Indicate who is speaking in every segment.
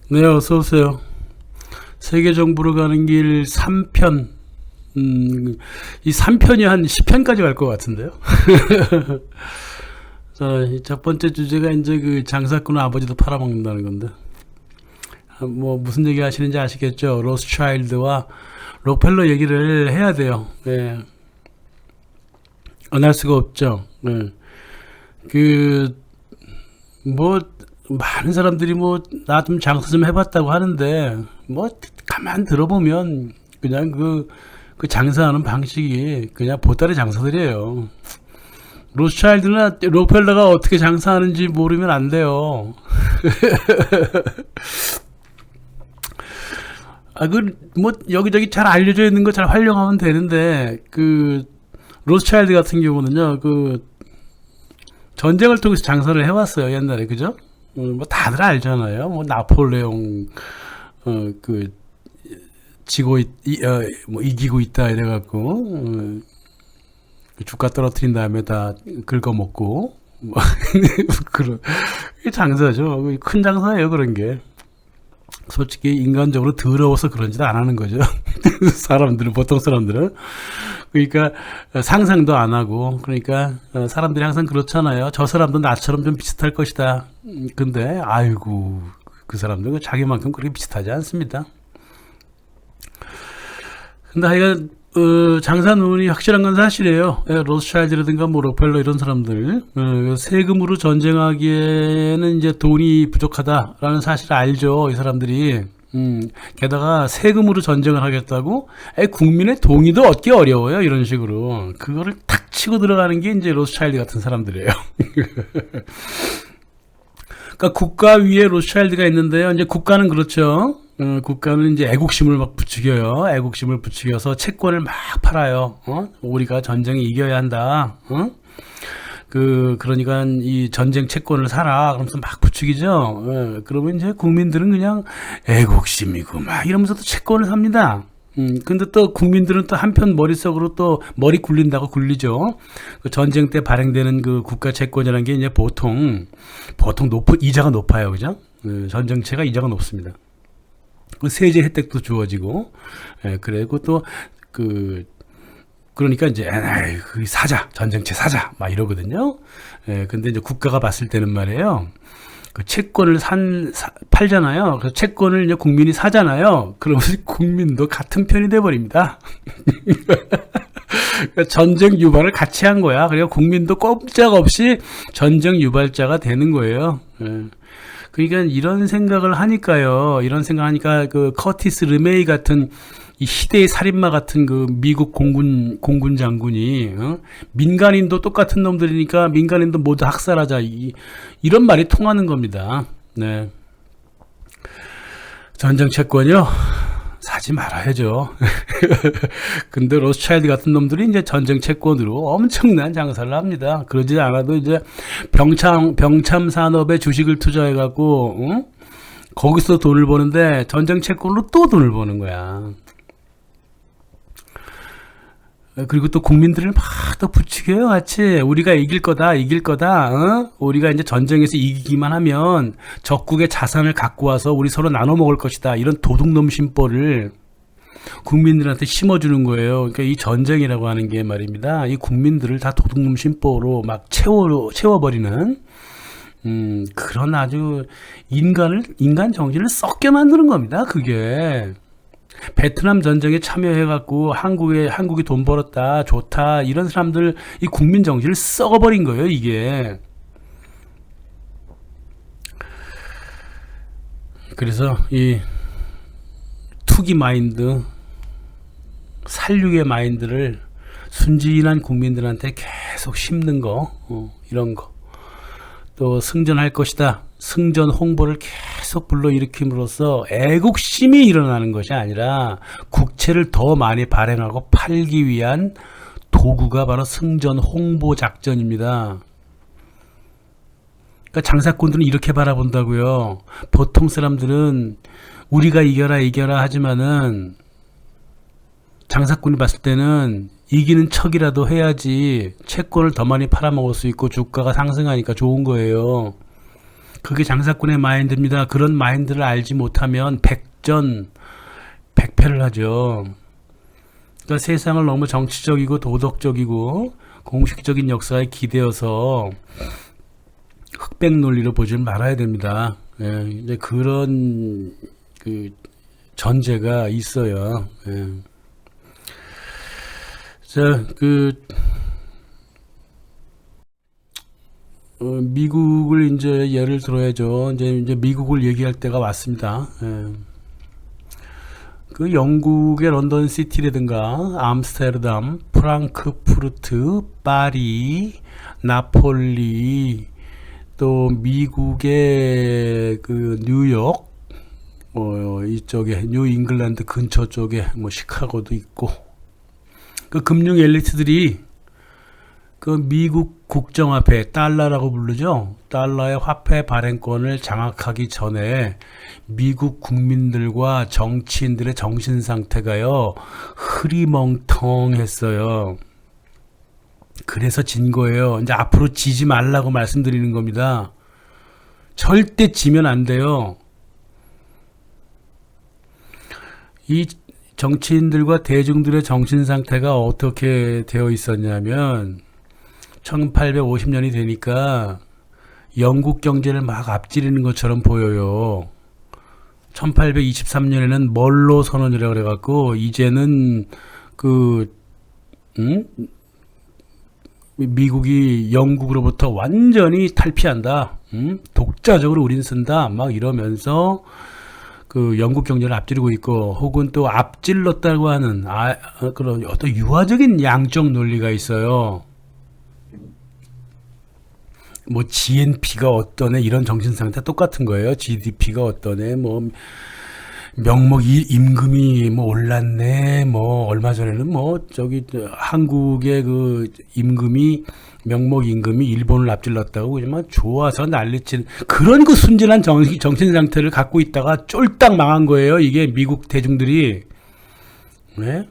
Speaker 1: 네, 어서 오세요. 세계 정부로 가는 길 3편. 이 3편이 한 10편까지 갈 것 같은데요. 자, 이첫 번째 주제가 이제 그 장사꾼 아버지도 팔아먹는다는 건데. 뭐 무슨 얘기 하시는지 아시겠죠? 로스차일드와 록펠러 얘기를 해야 돼요. 예. 안 할 수가 없죠. 예. 그, 뭐, 많은 사람들이 뭐, 나 좀 장사 좀 해봤다고 하는데, 뭐, 가만 들어보면, 그냥 그 장사하는 방식이 그냥 보따리 장사들이에요. 로스차일드나 록펠러가 어떻게 장사하는지 모르면 안 돼요. 뭐, 여기저기 잘 알려져 있는 거 잘 활용하면 되는데, 로스차일드 같은 경우는요, 전쟁을 통해서 장사를 해왔어요, 옛날에, 그죠? 뭐, 다들 알잖아요. 뭐, 나폴레옹, 그, 뭐, 이기고 있다, 이래갖고, 주가 떨어뜨린 다음에 다 긁어먹고, 뭐, 그런, 장사죠. 큰 장사예요, 그런 게. 솔직히 인간적으로 더러워서 그런 짓 안 하는 거죠. 보통 사람들은. 그러니까 상상도 안 하고, 그러니까 사람들이 항상 그렇잖아요. 저 사람도 나처럼 좀 비슷할 것이다. 근데 아이고, 그 사람들은 자기만큼 그렇게 비슷하지 않습니다. 근데 하여간 장사 눈이 확실한 건 사실이에요. 로스차일드라든가 뭐 록펠러 이런 사람들 세금으로 전쟁하기에는 이제 돈이 부족하다라는 사실을 알죠. 이 사람들이. 게다가 세금으로 전쟁을 하겠다고 국민의 동의도 얻기 어려워요. 이런 식으로 그거를 탁 치고 들어가는 게 이제 로스차일드 같은 사람들이에요. 그러니까 국가 위에 로스차일드가 있는데요. 이제 국가는 그렇죠. 국가는 이제 애국심을 막 부추겨요. 애국심을 부추겨서 채권을 막 팔아요. 우리가 전쟁에 이겨야 한다. 그러니까 이 전쟁 채권을 사라. 그러면서 막 부추기죠. 그러면 이제 국민들은 그냥 애국심이고 막 이러면서 또 채권을 삽니다. 근데 또 국민들은 또 한편 머릿속으로 또 머리 굴린다고 굴리죠. 그 전쟁 때 발행되는 그 국가 채권이라는 게 이제 보통 이자가 높아요. 그죠? 전쟁채가 이자가 높습니다. 세제 혜택도 주어지고, 그리고 또, 그러니까 이제, 사자, 전쟁채 사자, 막 이러거든요. 근데 이제 국가가 봤을 때는 말이에요. 그 채권을 팔잖아요. 그 채권을 이제 국민이 사잖아요. 그러면 국민도 같은 편이 돼버립니다. 전쟁 유발을 같이 한 거야. 그리고 국민도 꼼짝없이 전쟁 유발자가 되는 거예요. 그러니까 이런 생각을 하니까요. 이런 생각하니까 그 커티스 르메이 같은 이 시대의 살인마 같은 그 미국 공군 장군이 민간인도 똑같은 놈들이니까 민간인도 모두 학살하자 이런 말이 통하는 겁니다. 네. 전쟁 채권이요. 사지 말아야죠. 근데 로스차일드 같은 놈들이 이제 전쟁 채권으로 엄청난 장사를 합니다. 그러지 않아도 이제 병참 산업에 주식을 투자해갖고, 거기서 돈을 버는데 전쟁 채권으로 또 돈을 버는 거야. 그리고 또 국민들을 막 또 부추겨요, 같이. 우리가 이길 거다. 우리가 이제 전쟁에서 이기기만 하면 적국의 자산을 갖고 와서 우리 서로 나눠 먹을 것이다. 이런 도둑놈 심보를 국민들한테 심어주는 거예요. 그러니까 이 전쟁이라고 하는 게 말입니다. 이 국민들을 다 도둑놈 심보로 막 채워버리는, 그런 아주 인간 정신을 썩게 만드는 겁니다, 그게. 베트남 전쟁에 참여해갖고 한국이 돈 벌었다, 좋다, 이런 사람들, 이 국민 정신을 썩어버린 거예요, 이게. 그래서 이 투기 마인드, 살육의 마인드를 순진한 국민들한테 계속 심는 거, 이런 거. 또 승전할 것이다. 승전 홍보를 계속 불러일으킴으로써 애국심이 일어나는 것이 아니라 국채를 더 많이 발행하고 팔기 위한 도구가 바로 승전 홍보 작전입니다. 그러니까 장사꾼들은 이렇게 바라본다고요. 보통 사람들은 우리가 이겨라 하지만은 장사꾼이 봤을 때는 이기는 척이라도 해야지 채권을 더 많이 팔아먹을 수 있고 주가가 상승하니까 좋은 거예요. 그게 장사꾼의 마인드입니다. 그런 마인드를 알지 못하면 백전 백패를 하죠. 그러니까 세상을 너무 정치적이고 도덕적이고 공식적인 역사에 기대어서 흑백 논리로 보지 말아야 됩니다. 예, 이제 그런 그 전제가 있어요. 예. 자, 미국을 이제 예를 들어야죠. 이제 미국을 얘기할 때가 왔습니다. 예. 그 영국의 런던 시티라든가 암스테르담, 프랑크푸르트, 파리, 나폴리, 또 미국의 그 뉴욕, 이쪽에 뉴 잉글랜드 근처 쪽에 뭐 시카고도 있고, 그 금융 엘리트들이 그 미국 국정화폐 달러라고 부르죠. 달러의 화폐 발행권을 장악하기 전에 미국 국민들과 정치인들의 정신 상태가요 흐리멍텅했어요. 그래서 진 거예요. 이제 앞으로 지지 말라고 말씀드리는 겁니다. 절대 지면 안 돼요. 이 정치인들과 대중들의 정신 상태가 어떻게 되어 있었냐면 1850년이 되니까 영국 경제를 막 앞지르는 것처럼 보여요. 1823년에는 멀로 선언이라고 그래갖고 이제는 미국이 영국으로부터 완전히 탈피한다. 독자적으로 우린 쓴다. 막 이러면서 그 영국 경제를 앞지르고 있고, 혹은 또 앞질렀다고 하는 그런 어떤 유화적인 양적 논리가 있어요. 뭐 GNP가 어떠네 이런 정신 상태 똑같은 거예요. GDP가 어떠네, 뭐 명목 임금이 뭐 올랐네, 뭐 얼마 전에는 뭐 저기 한국의 그 임금이 명목 임금이 일본을 앞질렀다고 정말 좋아서 난리치는 그런 그 순진한 정신 상태를 갖고 있다가 쫄딱 망한 거예요. 이게 미국 대중들이. 네?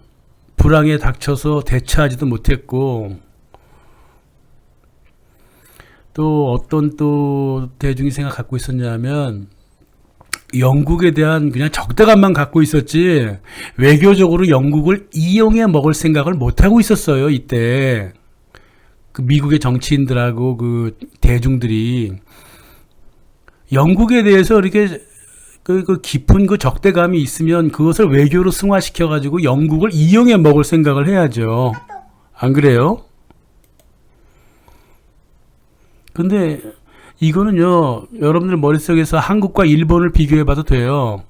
Speaker 1: 불황에 닥쳐서 대처하지도 못했고, 또 어떤 또 대중이 생각 갖고 있었냐면 영국에 대한 그냥 적대감만 갖고 있었지 외교적으로 영국을 이용해 먹을 생각을 못 하고 있었어요. 이때 그 미국의 정치인들하고 그 대중들이 영국에 대해서 이렇게 그 깊은 그 적대감이 있으면 그것을 외교로 승화시켜 가지고 영국을 이용해 먹을 생각을 해야죠. 안 그래요? 근데 이거는요, 여러분들 머릿속에서 한국과 일본을 비교해 봐도 돼요.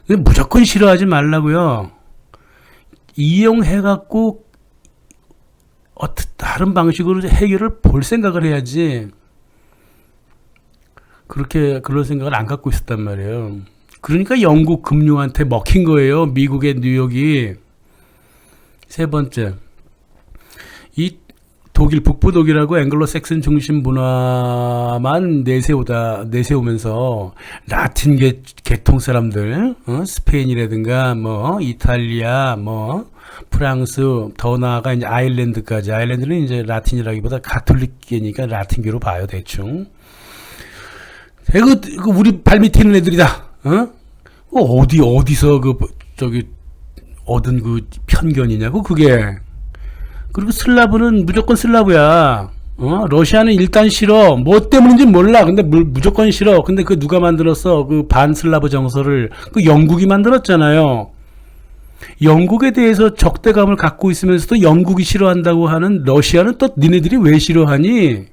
Speaker 1: 무조건 싫어하지 말라고요. 이용해갖고 다른 방식으로 해결을 볼 생각을 해야지. 그럴 생각을 안 갖고 있었단 말이에요. 그러니까 영국 금융한테 먹힌 거예요. 미국의 뉴욕이. 세 번째, 이 독일, 북부 독일하고 앵글로 섹슨 중심 문화만 내세우면서 라틴 계통 사람들, 스페인이라든가 뭐 이탈리아, 뭐 프랑스, 더 나아가 이제 아일랜드까지. 아일랜드는 이제 라틴이라기보다 가톨릭계니까 라틴교로 봐요, 대충. 이거 우리 발밑에 있는 애들이다. 어디서 얻은 그 편견이냐고 그게. 그리고 슬라브는 무조건 슬라브야. 러시아는 일단 싫어. 뭐 때문인지 몰라. 근데 무조건 싫어. 근데 그 누가 만들었어? 그 반슬라브 정서를 그 영국이 만들었잖아요. 영국에 대해서 적대감을 갖고 있으면서도 영국이 싫어한다고 하는 러시아는 또 니네들이 왜 싫어하니?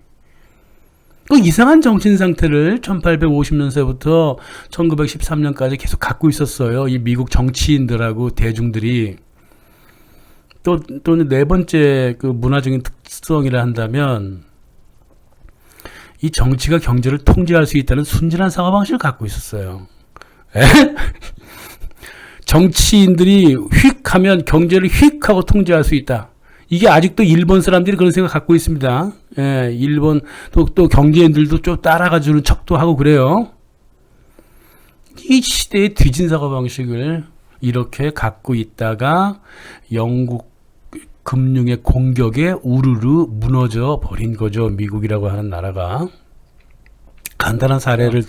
Speaker 1: 그 이상한 정신 상태를 1850년서부터 1913년까지 계속 갖고 있었어요. 이 미국 정치인들하고 대중들이. 또 네 번째 그 문화적인 특성이라 한다면 이 정치가 경제를 통제할 수 있다는 순진한 사고방식을 갖고 있었어요. 정치인들이 휙 하면 경제를 휙 하고 통제할 수 있다. 이게 아직도 일본 사람들이 그런 생각 갖고 있습니다. 일본 또 경제인들도 좀 따라가주는 척도 하고 그래요. 이 시대의 뒤진 사고방식을 이렇게 갖고 있다가 영국 금융의 공격에 우르르 무너져 버린 거죠. 미국이라고 하는 나라가. 간단한 사례를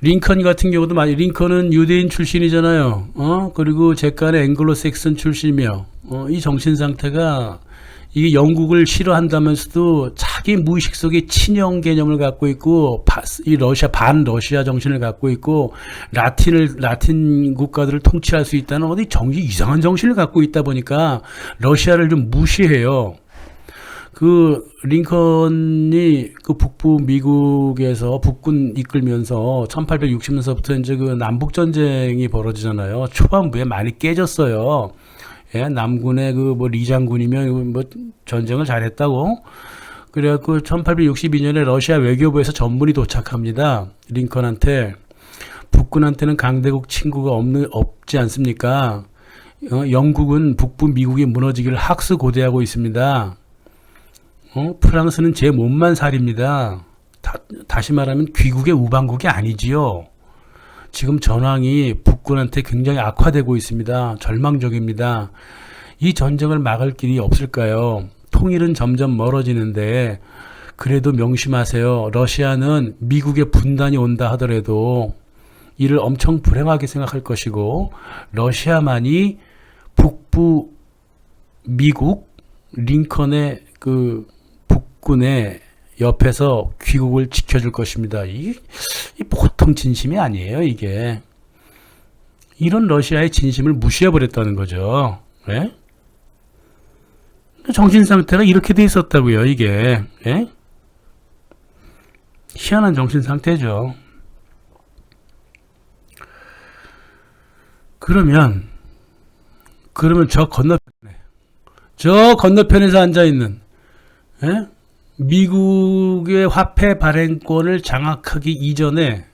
Speaker 1: 링컨 같은 경우도 많이, 링컨은 유대인 출신이잖아요. 그리고 제간에 앵글로색슨 출신이며, 이 정신 상태가 이게 영국을 싫어한다면서도 자기 무의식 속에 친영 개념을 갖고 있고, 이 반 러시아 정신을 갖고 있고, 라틴 국가들을 통치할 수 있다는 어디 이상한 정신을 갖고 있다 보니까 러시아를 좀 무시해요. 그 링컨이 그 북부 미국에서 북군 이끌면서 1860년서부터 이제 그 남북 전쟁이 벌어지잖아요. 초반부에 많이 깨졌어요. 예, 남군의 그 뭐 리 장군이면 뭐 전쟁을 잘했다고. 그래갖고 1862년에 러시아 외교부에서 전문이 도착합니다. 링컨한테. 북군한테는 강대국 친구가 없지 않습니까? 영국은 북부 미국이 무너지기를 학수고대하고 있습니다. 프랑스는 제 몸만 살입니다. 다시 말하면 귀국의 우방국이 아니지요. 지금 전황이 북군한테 굉장히 악화되고 있습니다. 절망적입니다. 이 전쟁을 막을 길이 없을까요? 통일은 점점 멀어지는데 그래도 명심하세요. 러시아는 미국의 분단이 온다 하더라도 이를 엄청 불행하게 생각할 것이고, 러시아만이 북부 미국 링컨의 그 북군의 옆에서 귀국을 지켜줄 것입니다. 이 보통 진심이 아니에요, 이게. 이런 러시아의 진심을 무시해버렸다는 거죠. 예? 정신 상태가 이렇게 돼 있었다고요, 이게. 예? 희한한 정신 상태죠. 그러면 저 건너편에서 앉아있는, 예? 미국의 화폐 발행권을 장악하기 이전에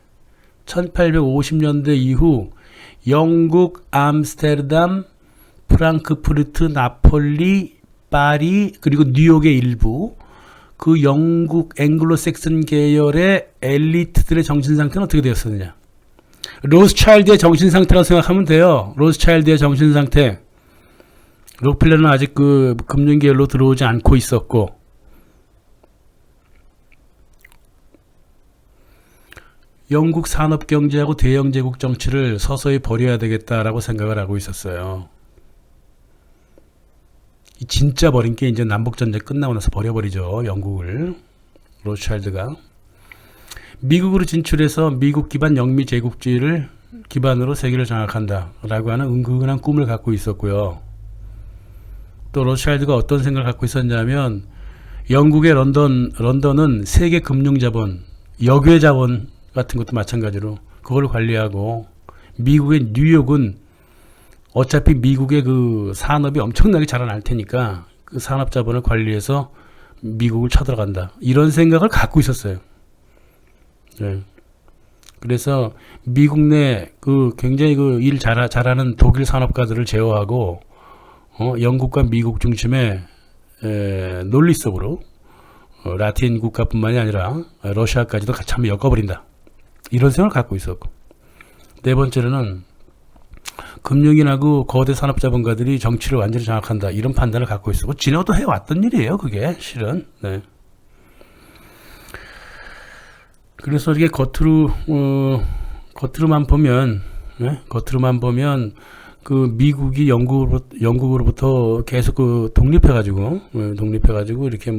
Speaker 1: 1850년대 이후 영국, 암스테르담, 프랑크푸르트, 나폴리, 파리, 그리고 뉴욕의 일부, 그 영국 앵글로색슨 계열의 엘리트들의 정신 상태는 어떻게 되었었느냐? 로스차일드의 정신 상태라고 생각하면 돼요. 로스차일드의 정신 상태. 록펠러는 아직 그 금융 계열로 들어오지 않고 있었고, 영국 산업 경제하고 대영 제국 정치를 서서히 버려야 되겠다라고 생각을 하고 있었어요. 진짜 버린 게 이제 남북 전쟁 끝나고 나서 버려버리죠. 영국을. 로스차일드가 미국으로 진출해서 미국 기반 영미 제국주의를 기반으로 세계를 장악한다라고 하는 은근한 꿈을 갖고 있었고요. 또 로스차일드가 어떤 생각을 갖고 있었냐면, 영국의 런던은 세계 금융자본, 역외자본 같은 것도 마찬가지로 그걸 관리하고, 미국의 뉴욕은 어차피 미국의 그 산업이 엄청나게 자라날 테니까 그 산업 자본을 관리해서 미국을 쳐들어간다, 이런 생각을 갖고 있었어요. 네. 그래서 미국 내 그 굉장히 그 일 잘하는 독일 산업가들을 제어하고, 영국과 미국 중심의 논리 속으로 라틴 국가뿐만이 아니라 러시아까지도 같이 한번 엮어버린다, 이런 생각을 갖고 있었고, 네 번째로는 금융인하고 거대 산업자본가들이 정치를 완전히 장악한다, 이런 판단을 갖고 있었고, 지네도 해왔던 일이에요, 그게 실은. 네. 그래서 이게 겉으로만 보면, 네? 겉으로만 보면 그 미국이 영국으로부터 계속 그 독립해가지고 이렇게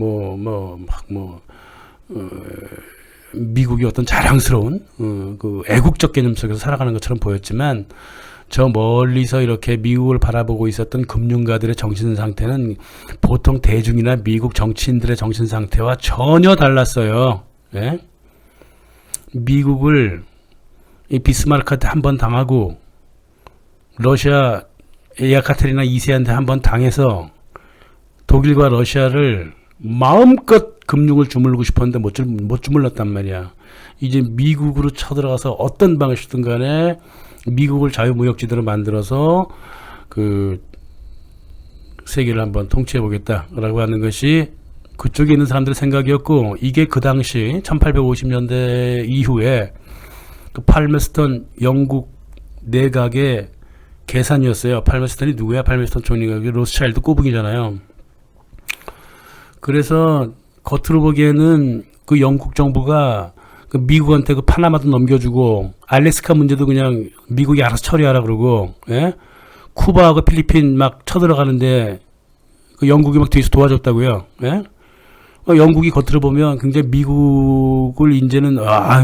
Speaker 1: 미국이 어떤 자랑스러운 그 애국적 개념 속에서 살아가는 것처럼 보였지만, 저 멀리서 이렇게 미국을 바라보고 있었던 금융가들의 정신 상태는 보통 대중이나 미국 정치인들의 정신 상태와 전혀 달랐어요. 네? 미국을 이 비스마르크한테 한번 당하고, 러시아 예카테리나 2세한테 한번 당해서 독일과 러시아를 마음껏 금융을 주물르고 싶었는데 못 주물렀단 말이야. 이제 미국으로 쳐들어가서 어떤 방식이든 간에 미국을 자유무역지대로 만들어서 그 세계를 한번 통치해 보겠다라고 하는 것이 그쪽에 있는 사람들의 생각이었고, 이게 그 당시 1850년대 이후에 그 팔메스턴 영국 내각의 계산이었어요. 팔메스턴이 누구야? 팔메스턴 총리가 로스차일드 꼬북이잖아요. 그래서 겉으로 보기에는 그 영국 정부가 그 미국한테 그 파나마도 넘겨주고 알래스카 문제도 그냥 미국이 알아서 처리하라 그러고, 예? 쿠바하고 필리핀 막 쳐들어가는데 그 영국이 막 뒤에서 도와줬다고요. 예? 영국이 겉으로 보면 굉장히 미국을 이제는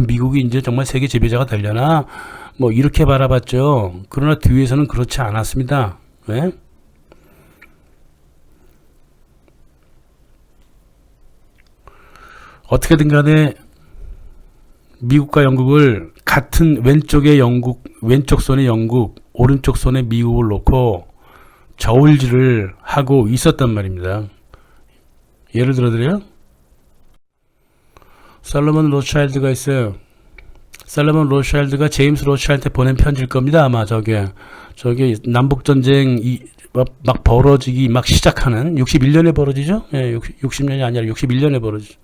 Speaker 1: 미국이 이제 정말 세계 지배자가 되려나 뭐 이렇게 바라봤죠. 그러나 뒤에서는 그렇지 않았습니다. 예? 어떻게든 간에 미국과 영국을 같은 왼쪽에 영국, 왼쪽 손에 영국, 오른쪽 손에 미국을 놓고 저울질을 하고 있었단 말입니다. 예를 들어드려요. 살로몬 로차일드가 있어요. 살로몬 로차일드가 제임스 로차일드한테 보낸 편지일 겁니다. 아마 저게 남북전쟁 막 벌어지기 막 시작하는 61년에 벌어지죠? 예, 60년이 아니라 61년에 벌어지죠.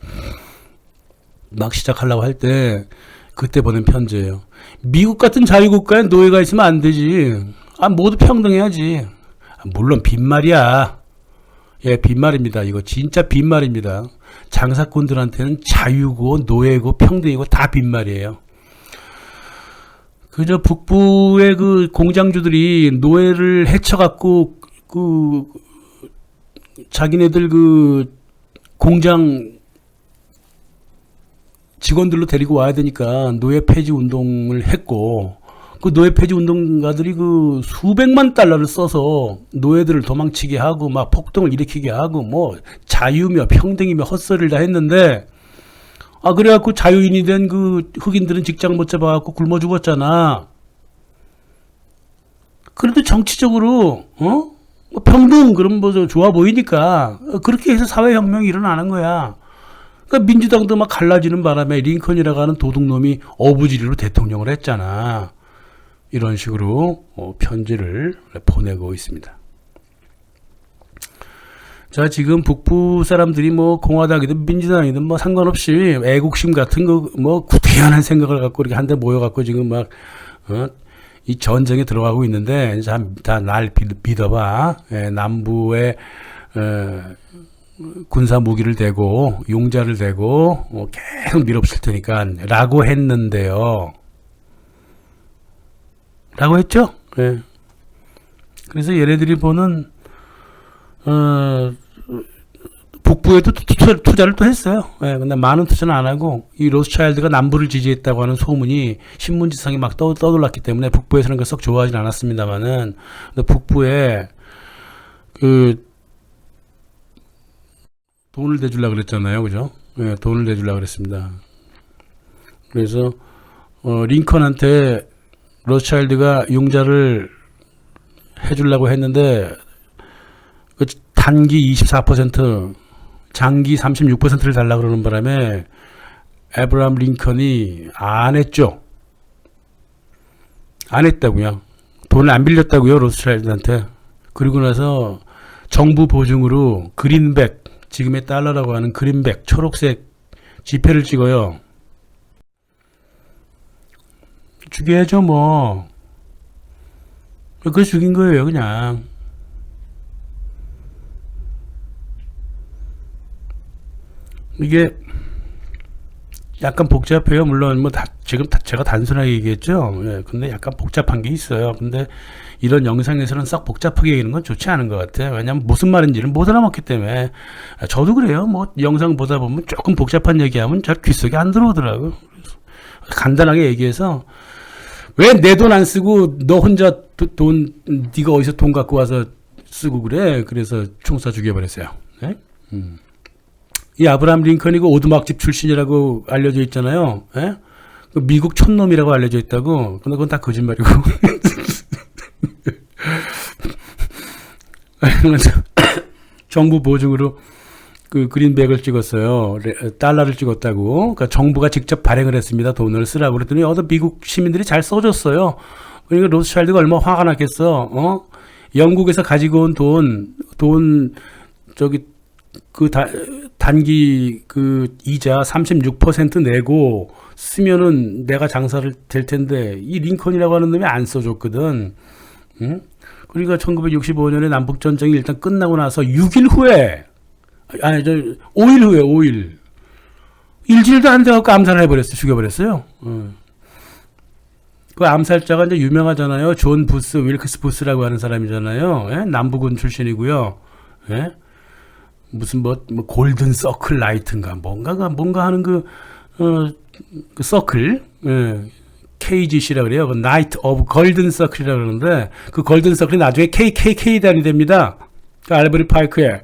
Speaker 1: 막 시작하려고 할 때 그때 보낸 편지예요. 미국 같은 자유국가에 노예가 있으면 안 되지. 모두 평등해야지. 물론 빈말이야. 예, 빈말입니다. 이거 진짜 빈말입니다. 장사꾼들한테는 자유고 노예고 평등이고 다 빈말이에요. 그저 북부의 그 공장주들이 노예를 해쳐갖고 그 자기네들 그 공장 직원들로 데리고 와야 되니까 노예 폐지 운동을 했고, 그 노예 폐지 운동가들이 그 수백만 달러를 써서 노예들을 도망치게 하고 막 폭동을 일으키게 하고 뭐 자유며 평등이며 헛소리를 다 했는데, 그래갖고 자유인이 된 그 흑인들은 직장 못 잡아갖고 굶어 죽었잖아. 그래도 정치적으로 뭐 평등 그럼 뭐 좋아 보이니까 그렇게 해서 사회혁명이 일어나는 거야. 그러니까 민주당도 막 갈라지는 바람에 링컨이라고 하는 도둑놈이 어부지리로 대통령을 했잖아. 이런 식으로 편지를 보내고 있습니다. 자, 지금 북부 사람들이 뭐 공화당이든 민주당이든 뭐 상관없이 애국심 같은 거 뭐 구태연한 생각을 갖고 이렇게 한데 모여갖고 지금 막 이 전쟁에 들어가고 있는데 다 날 믿어봐. 남부에 군사 무기를 대고 용자를 대고 계속 밀어붙일 테니까 라고 했는데요. 라고 했죠. 예. 그래서 얘네들이 보는 북부에도 투자를 또 했어요. 예, 근데 많은 투자는 안 하고 이 로스차일드가 남부를 지지했다고 하는 소문이 신문지상에 막 떠돌랐기 때문에 북부에서는 그 썩 좋아하진 않았습니다만은, 근데 북부에 그 돈을 대주려고 그랬잖아요. 그죠? 예, 돈을 대주려고 그랬습니다. 그래서 링컨한테 로스차일드가 융자를 해주려고 했는데 그 단기 24%, 장기 36%를 달라고 그러는 바람에 에브라함 링컨이 안 했죠. 안 했다고요. 돈을 안 빌렸다고요. 로스차일드한테. 그리고 나서 정부 보증으로 그린백, 지금의 달러라고 하는 그린백, 초록색 지폐를 찍어요. 죽여야죠 뭐. 그걸 죽인 거예요 그냥. 이게 약간 복잡해요. 물론 뭐 지금 제가 단순하게 얘기했죠. 예, 근데 약간 복잡한 게 있어요. 근데 이런 영상에서는 싹 복잡하게 얘기하는 건 좋지 않은 것 같아요. 왜냐면 무슨 말인지는 못 알아먹기 때문에. 저도 그래요. 뭐 영상 보다 보면 조금 복잡한 얘기하면 잘 귓속에 안 들어오더라고요. 간단하게 얘기해서 왜 내 돈 안 쓰고 너 혼자 네가 어디서 돈 갖고 와서 쓰고 그래. 그래서 총 쏴 죽여버렸어요. 네? 이 아브라함 링컨이고 오두막집 출신이라고 알려져 있잖아요. 예? 그 미국 촌놈이라고 알려져 있다고. 근데 그건 다 거짓말이고. 정부 보증으로 그 그린백을 찍었어요. 달러를 찍었다고. 그러니까 정부가 직접 발행을 했습니다. 돈을 쓰라고 그랬더니 미국 시민들이 잘 써줬어요. 그러니까 로스차일드가 얼마나 화가 났겠어. 영국에서 가지고 온 돈 단기 그 이자 36% 내고 쓰면은 내가 장사를 될 텐데 이 링컨이라고 하는 놈이 안 써줬거든. 응? 그러니까 1965년에 남북전쟁이 일단 끝나고 나서 6일 후에 5일 후에 일주일도 안 돼갖고 암살을 해버렸어요. 죽여버렸어요. 그 암살자가 이제 유명하잖아요. 존 부스, 윌크스 부스라고 하는 사람이잖아요. 예? 남부군 출신이고요. 예? 무슨 뭐 골든 서클 라이트인가 뭔가 하는 그 서클, 예. KGC라 그래요. 그 나이트 오브 골든 서클이라 그러는데 그 골든 서클이 나중에 KKK 단이 됩니다. 그 알브리 파이크에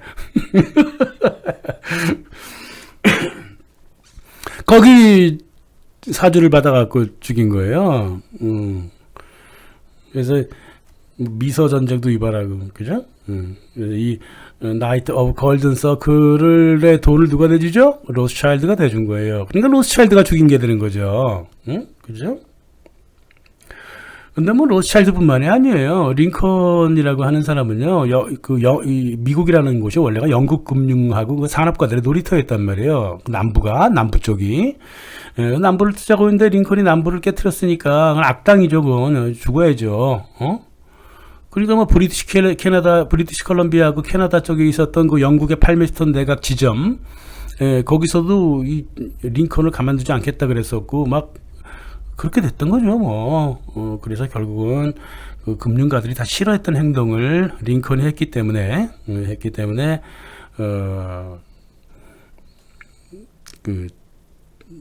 Speaker 1: 거기 사주를 받아갖고 죽인 거예요. 그래서 미서 전쟁도 유발하고 그죠? 그래서 이 나이트 오브 골든 서클의 돈을 누가 내주죠? 로스차일드가 대준 거예요. 그러니까 로스차일드가 죽인 게 되는 거죠. 그죠? 근데 뭐 로스차일드뿐만이 아니에요. 링컨이라고 하는 사람은요, 이 미국이라는 곳이 원래가 영국 금융하고 그 산업가들의 놀이터였단 말이에요. 남부 쪽이. 예, 남부를 투자하고 있는데 링컨이 남부를 깨트렸으니까 그건 악당이죠. 그건 죽어야죠. 그러니까 뭐 브리티시 컬럼비아하고 캐나다 쪽에 있었던 그 영국의 팔메스턴 내각 지점, 예, 거기서도 이 링컨을 가만두지 않겠다 그랬었고 막. 그렇게 됐던 거죠, 뭐. 그래서 결국은 그 금융가들이 다 싫어했던 행동을 링컨이 했기 때문에,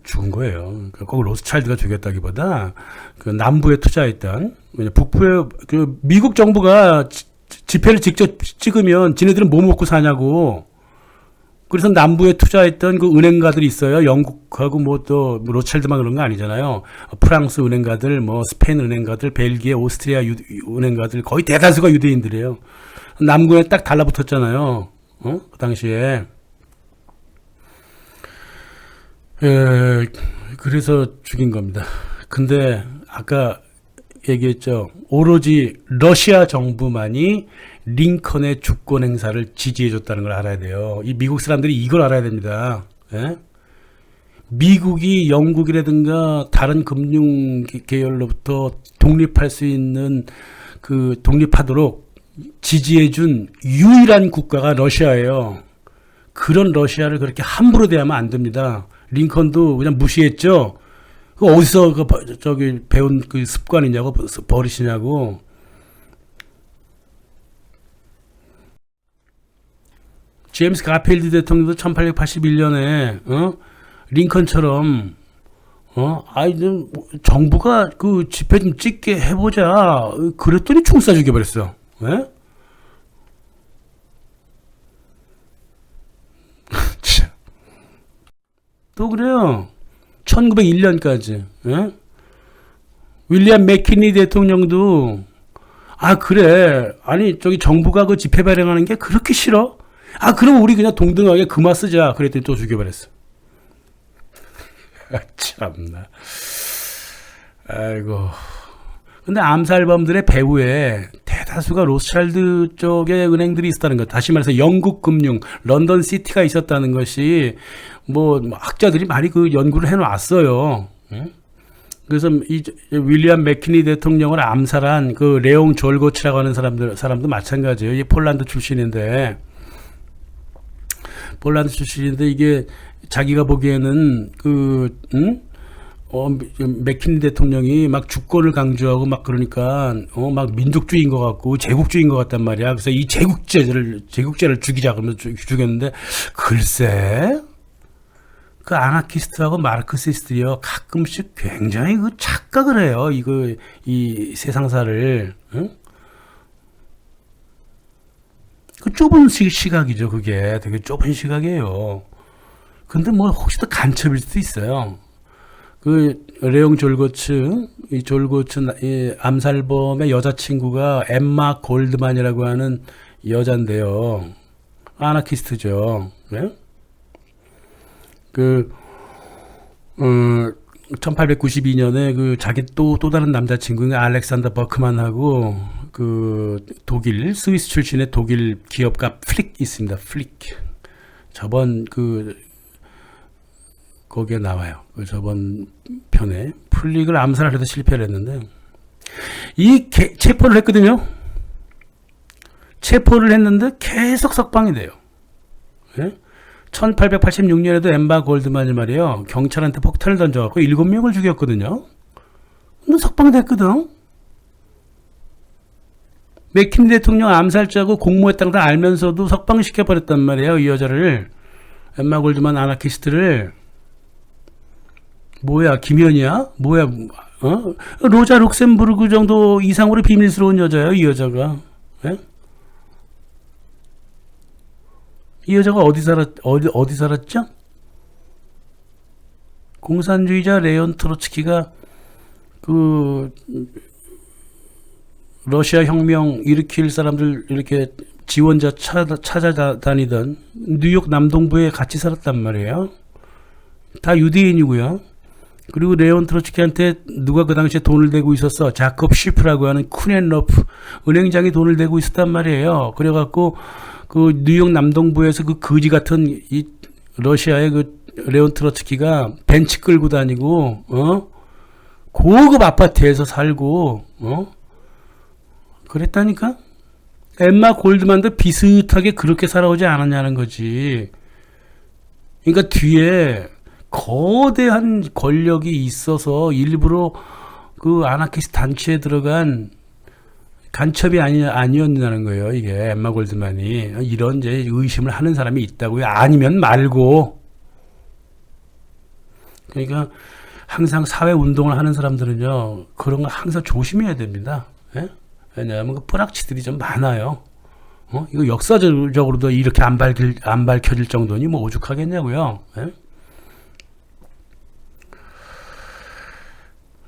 Speaker 1: 죽은 거예요. 꼭 로스차일드가 죽였다기보다 그 남부에 투자했던, 북부에, 그 미국 정부가 지폐를 직접 찍으면 지네들은 뭐 먹고 사냐고. 그래서 남부에 투자했던 그 은행가들이 있어요. 영국하고 뭐 또 로스차일드만 그런 거 아니잖아요. 프랑스 은행가들, 뭐 스페인 은행가들, 벨기에, 오스트리아 은행가들 거의 대다수가 유대인들이에요. 남부에 딱 달라붙었잖아요. 그 당시에. 그래서 죽인 겁니다. 근데 아까 얘기했죠. 오로지 러시아 정부만이 링컨의 주권 행사를 지지해줬다는 걸 알아야 돼요. 이 미국 사람들이 이걸 알아야 됩니다. 예? 미국이 영국이라든가 다른 금융 계열로부터 독립할 수 있는 그 독립하도록 지지해준 유일한 국가가 러시아예요. 그런 러시아를 그렇게 함부로 대하면 안 됩니다. 링컨도 그냥 무시했죠. 그 어디서 저기 배운 그 습관이냐고 버릇이냐고. 제임스 가필드 대통령도 1881년에 링컨처럼 정부가 그 집회 좀 찍게 해보자 그랬더니 총 쏴 죽여버렸어. 예? 또 그래요. 1901년까지. 예? 윌리엄 맥키니 대통령도 그래. 아니 저기 정부가 그 집회 발행하는 게 그렇게 싫어? 그럼 우리 그냥 동등하게 금화 쓰자. 그랬더니 또 죽여버렸어. 참나. 아이고. 근데 암살범들의 배후에 대다수가 로스차일드 쪽의 은행들이 있었다는 것. 다시 말해서 영국 금융, 런던 시티가 있었다는 것이 뭐 학자들이 많이 그 연구를 해놨어요. 그래서 이 윌리엄 맥키니 대통령을 암살한 그 레옹 졸고치라고 하는 사람도 마찬가지예요. 이 폴란드 출신인데 이게 자기가 보기에는 맥키니 대통령이 막 주권을 강조하고 막 그러니까 막 민족주의인 것 같고 제국주의인 것 같단 말이야. 그래서 이 제국제를 죽이자 그러면서 죽였는데 글쎄 그 아나키스트하고 마르크시스트요 가끔씩 굉장히 그 착각을 해요. 이 세상사를. 그 좁은 시각이죠. 그게 되게 좁은 시각이에요. 근데 뭐 혹시 또 간첩일 수도 있어요. 그 레옹 졸고츠 이 암살범의 여자친구가 엠마 골드만이라고 하는 여잔데요. 아나키스트죠. 네? 1892년에 그 자기 또 다른 남자친구인 알렉산더 버크만하고 그 스위스 출신의 독일 기업가 플릭 있습니다. 플릭. 저번 거기에 나와요. 저번 편에 플릭을 암살하려다 실패를 했는데 체포를 했거든요. 체포를 했는데 계속 석방이 돼요. 네? 1886년에도 엠마 골드만이 말이에요. 경찰한테 폭탄을 던져갖고 7명을 죽였거든요. 근데 석방됐거든. 맥킨 대통령 암살자고 공모했다는 걸 알면서도 석방시켜버렸단 말이에요. 이 여자를. 엠마 골드만 아나키스트를. 뭐야, 김연이야? 뭐야, 로자 룩셈부르크 정도 이상으로 비밀스러운 여자예요, 이 여자가. 예? 이 여자가 어디 살았죠? 공산주의자 레온 트로츠키가 그 러시아 혁명 일으킬 사람들 이렇게 지원자 찾아다니던 뉴욕 남동부에 같이 살았단 말이에요. 다 유대인이고요. 그리고 레온 트로츠키한테 누가 그 당시에 돈을 대고 있었어? 자콥 쉬프라고 하는 쿠넨러프 은행장이 돈을 대고 있었단 말이에요. 그래갖고 그 뉴욕 남동부에서 그 거지 같은 이 러시아의 그 레온 트로츠키가 벤츠 끌고 다니고 고급 아파트에서 살고 그랬다니까. 엠마 골드만도 비슷하게 그렇게 살아오지 않았냐는 거지. 그러니까 뒤에 거대한 권력이 있어서 일부러 그 아나키스트 단체에 들어간 간첩이 아니었냐는 거예요. 이게 엠마 골드만이 이런 이제 의심을 하는 사람이 있다고요. 아니면 말고. 그러니까 항상 사회 운동을 하는 사람들은요, 그런 거 항상 조심해야 됩니다. 예? 왜냐하면 그 뿌락치들이 좀 많아요. 이거 역사적으로도 이렇게 안 밝혀질 정도니 뭐 오죽하겠냐고요. 예?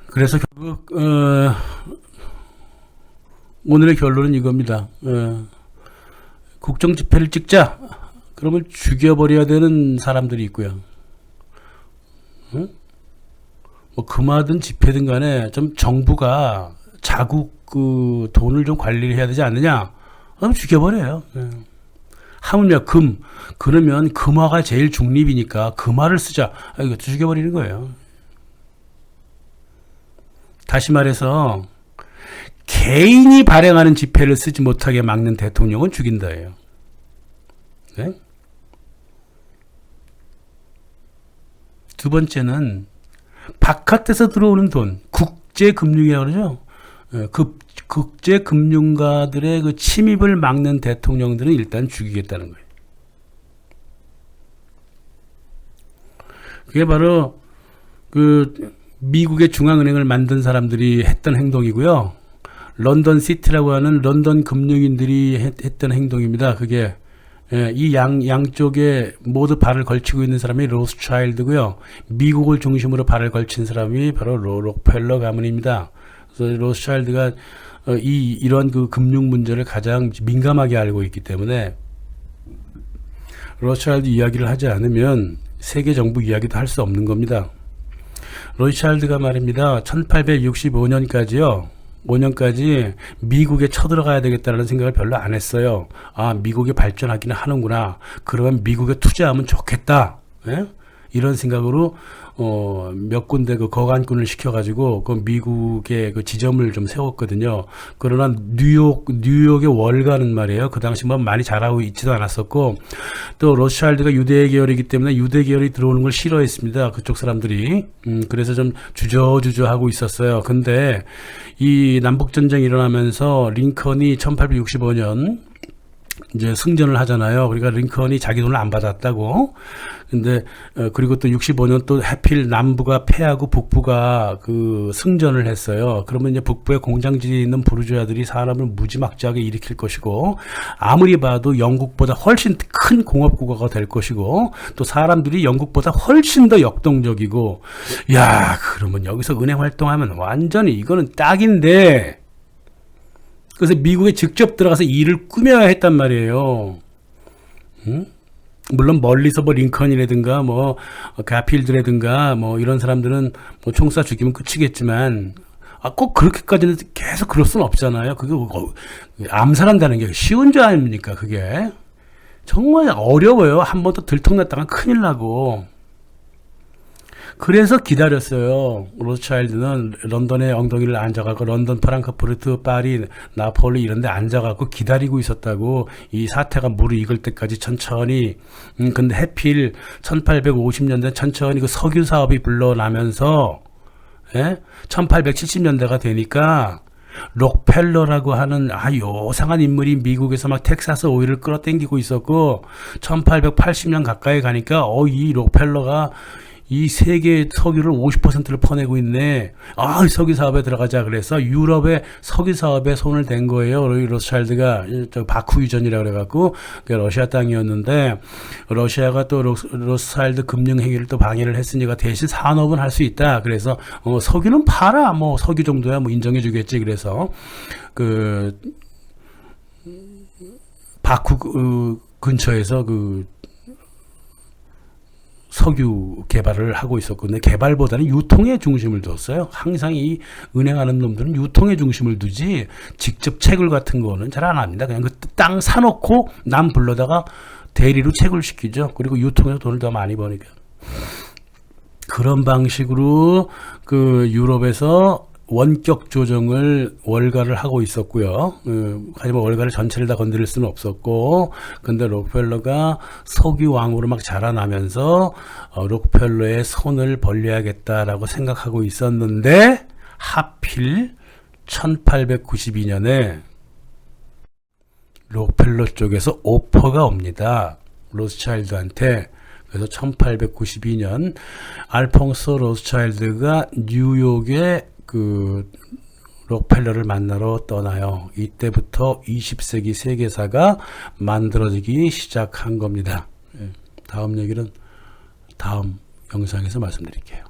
Speaker 1: 그래서 결국 오늘의 결론은 이겁니다. 국정 집회를 찍자. 그러면 죽여버려야 되는 사람들이 있고요. 뭐 금화든 집회든 간에 좀 정부가 자국 그 돈을 좀 관리를 해야 되지 않느냐? 그럼 죽여버려요. 하물며 그러면 금화가 제일 중립이니까 금화를 쓰자. 이것도 죽여버리는 거예요. 다시 말해서 개인이 발행하는 지폐를 쓰지 못하게 막는 대통령은 죽인다예요. 네? 두 번째는 바깥에서 들어오는 돈, 국제금융이라고 그러죠. 국제금융가들의 그 침입을 막는 대통령들은 일단 죽이겠다는 거예요. 그게 바로 그 미국의 중앙은행을 만든 사람들이 했던 행동이고요. 런던 시티라고 하는 런던 금융인들이 했던 행동입니다. 그게 이 양쪽에 모두 발을 걸치고 있는 사람이 로스차일드고요. 미국을 중심으로 발을 걸친 사람이 바로 록펠러 가문입니다. 그래서 로스차일드가 이런 그 금융 문제를 가장 민감하게 알고 있기 때문에 로스차일드 이야기를 하지 않으면 세계 정부 이야기도 할 수 없는 겁니다. 로스차일드가 말입니다. 1865년까지요. 5년까지 미국에 쳐들어가야 되겠다는 생각을 별로 안 했어요. 아, 미국이 발전하기는 하는구나. 그러면 미국에 투자하면 좋겠다. 예? 이런 생각으로 몇 군데 그 거간꾼을 시켜가지고 그 미국의 그 지점을 좀 세웠거든요. 그러나 뉴욕의 월가는 말이에요. 그 당시 뭐 많이 잘하고 있지도 않았었고, 또 로스차일드가 유대 계열이기 때문에 유대 계열이 들어오는 걸 싫어했습니다. 그쪽 사람들이. 그래서 좀 주저하고 있었어요. 근데 이 남북 전쟁이 일어나면서 링컨이 1865년 이제 승전을 하잖아요. 그러니까 링컨이 자기 돈을 안 받았다고. 근데 그리고 또 65년 또 하필 남부가 패하고 북부가 그 승전을 했어요. 그러면 이제 북부에 공장지에 있는 부르주아들이 사람을 무지막지하게 일으킬 것이고, 아무리 봐도 영국보다 훨씬 큰 공업국가가 될 것이고, 또 사람들이 영국보다 훨씬 더 역동적이고, 야, 그러면 여기서 은행 활동하면 완전히 이거는 딱인데. 그래서 미국에 직접 들어가서 일을 꾸며야 했단 말이에요. 물론 멀리서 뭐 링컨이라든가 뭐 가필드라든가 뭐 이런 사람들은 뭐 총쏴 죽이면 끝이겠지만, 꼭 그렇게까지는 계속 그럴 수는 없잖아요. 그게 암살한다는 게 쉬운 줄 아닙니까? 그게 정말 어려워요. 한 번 더 들통났다가 큰일 나고. 그래서 기다렸어요. 로스차일드는 런던에 엉덩이를 앉아가고 런던, 프랑크푸르트, 파리, 나폴리 이런 데 앉아가고 기다리고 있었다고. 이 사태가 무르익을 때까지 천천히. 근데 해필 1850년대 천천히 그 석유 사업이 불러나면서 1870년대가 되니까 록펠러라고 하는 요상한 인물이 미국에서 막 텍사스 오일을 끌어당기고 있었고 1880년 가까이 가니까 이 록펠러가 이 세계 석유를 50%를 퍼내고 있네. 석유 사업에 들어가자 그래서 유럽의 석유 사업에 손을 댄 거예요. 로스차일드가 바쿠 유전이라고 그래갖고 그게 러시아 땅이었는데 러시아가 또 로스차일드 금융 행위를 또 방해를 했으니까 대신 산업은 할 수 있다. 그래서 석유는 팔아. 뭐 석유 정도야 뭐 인정해주겠지. 그래서 그 바쿠 근처에서 그 석유 개발을 하고 있었고, 근데 개발보다는 유통에 중심을 뒀어요. 항상 이 은행하는 놈들은 유통에 중심을 두지 직접 채굴 같은 거는 잘 안 합니다. 그냥 그 땅 사놓고 남 불러다가 대리로 채굴 시키죠. 그리고 유통에서 돈을 더 많이 버니까. 그런 방식으로 그 유럽에서 원격 조정을 월가를 하고 있었고요. 하지만 월가를 전체를 다 건드릴 수는 없었고, 근데 록펠러가 석유 왕으로 막 자라나면서 록펠러의 손을 벌려야겠다라고 생각하고 있었는데 하필 1892년에 록펠러 쪽에서 오퍼가 옵니다. 로스차일드한테. 그래서 1892년 알퐁소 로스차일드가 뉴욕에 그 록펠러를 만나러 떠나요. 이때부터 20세기 세계사가 만들어지기 시작한 겁니다. 다음 얘기는 다음 영상에서 말씀드릴게요.